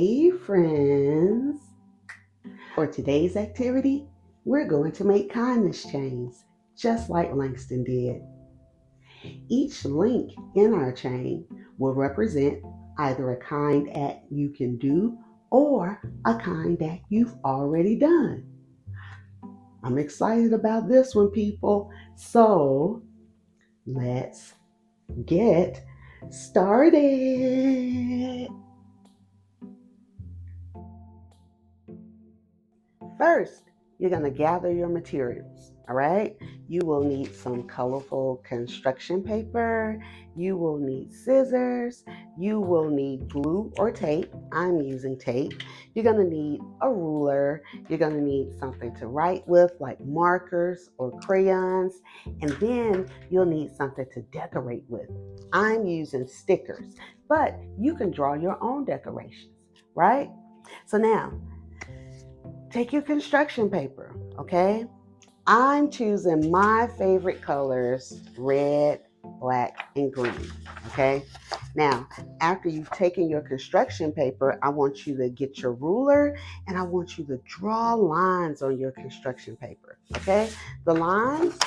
Hey friends! For today's activity, we're going to make kindness chains, just like Langston did. Each link in our chain will represent either a kind act you can do or a kind act you've already done. I'm excited about this one, people. So let's get started. First, you're going to gather your materials, all right? You will need some colorful construction paper. You will need scissors. You will need glue or tape. I'm using tape. You're going to need a ruler. You're going to need something to write with, like markers or crayons. And then you'll need something to decorate with. I'm using stickers, but you can draw your own decorations, right? So now, take your construction paper, okay? I'm choosing my favorite colors, red, black, and green, okay? Now, after you've taken your construction paper, I want you to get your ruler and I want you to draw lines on your construction paper, okay? The lines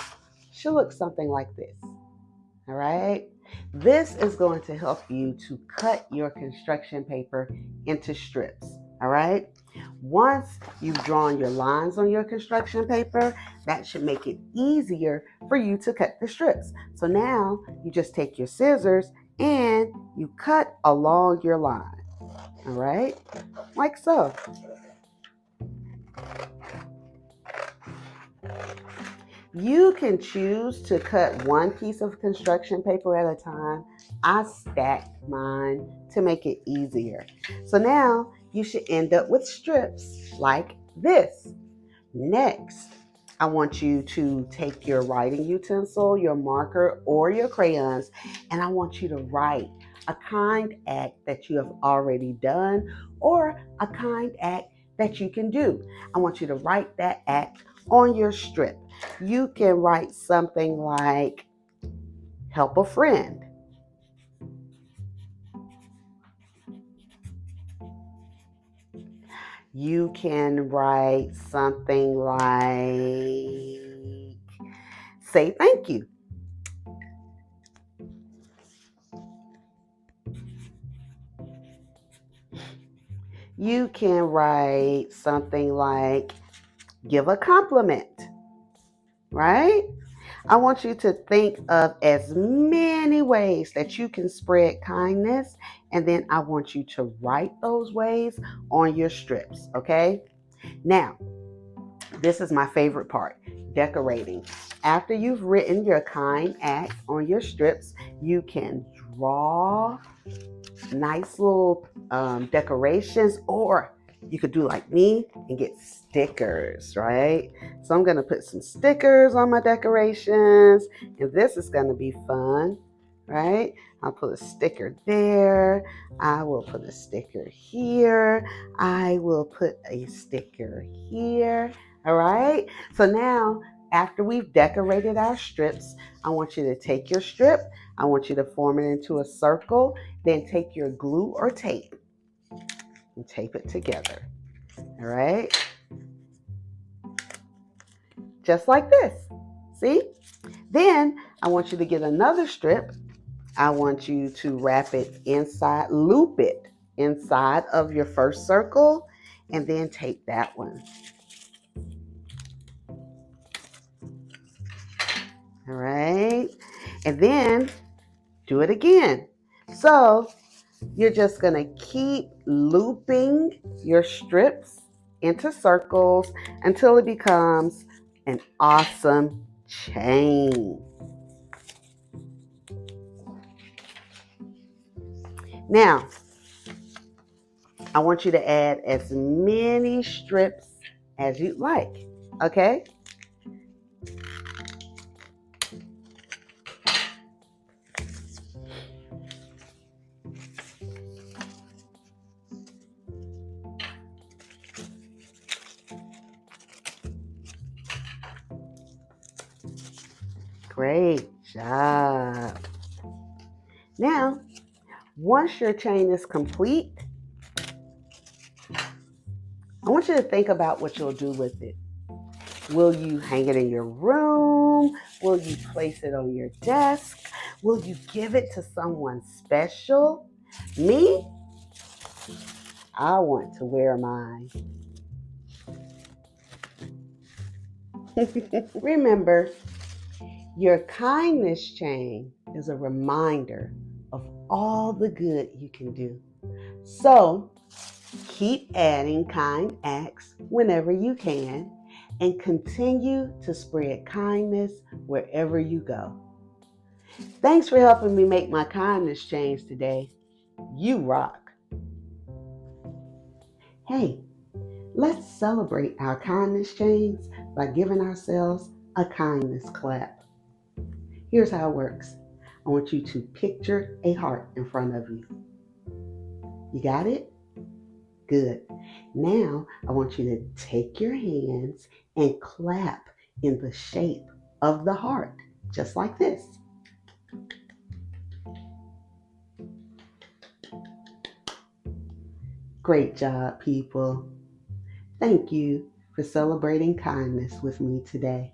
should look something like this, all right? This is going to help you to cut your construction paper into strips, all right? Once you've drawn your lines on your construction paper, that should make it easier for you to cut the strips. So now you just take your scissors and you cut along your line, all right? Like so. You can choose to cut one piece of construction paper at a time. I stacked mine to make it easier. So now you should end up with strips like this. Next, I want you to take your writing utensil, your marker, or your crayons, and I want you to write a kind act that you have already done or a kind act that you can do. I want you to write that act on your strip. You can write something like help a friend. You can write something like say thank you. You can write something like give a compliment, right? I want you to think of as many ways that you can spread kindness, and then I want you to write those ways on your strips, okay? Now, this is my favorite part, decorating. After you've written your kind act on your strips, you can draw nice little decorations, or you could do like me and get stickers, right? So I'm going to put some stickers on my decorations, and this is going to be fun, right? I'll put a sticker there. I will put a sticker here. I will put a sticker here. All right. So now, after we've decorated our strips, I want you to take your strip. I want you to form it into a circle. Then take your glue or tape and tape it together. All right. Just like this. See? Then I want you to get another strip. I want you to wrap it inside, loop it inside of your first circle, and then tape that one. All right. And then do it again. So you're just going to keep looping your strips into circles until it becomes an awesome chain. Now, I want you to add as many strips as you'd like, okay? Great job. Now, once your chain is complete, I want you to think about what you'll do with it. Will you hang it in your room? Will you place it on your desk? Will you give it to someone special? Me, I want to wear mine. Remember, your kindness chain is a reminder of all the good you can do. So keep adding kind acts whenever you can and continue to spread kindness wherever you go. Thanks for helping me make my kindness change today. You rock. Hey, let's celebrate our kindness chains by giving ourselves a kindness clap. Here's how it works. I want you to picture a heart in front of you. You got it? Good. Now I want you to take your hands and clap in the shape of the heart, just like this. Great job, people. Thank you for celebrating kindness with me today.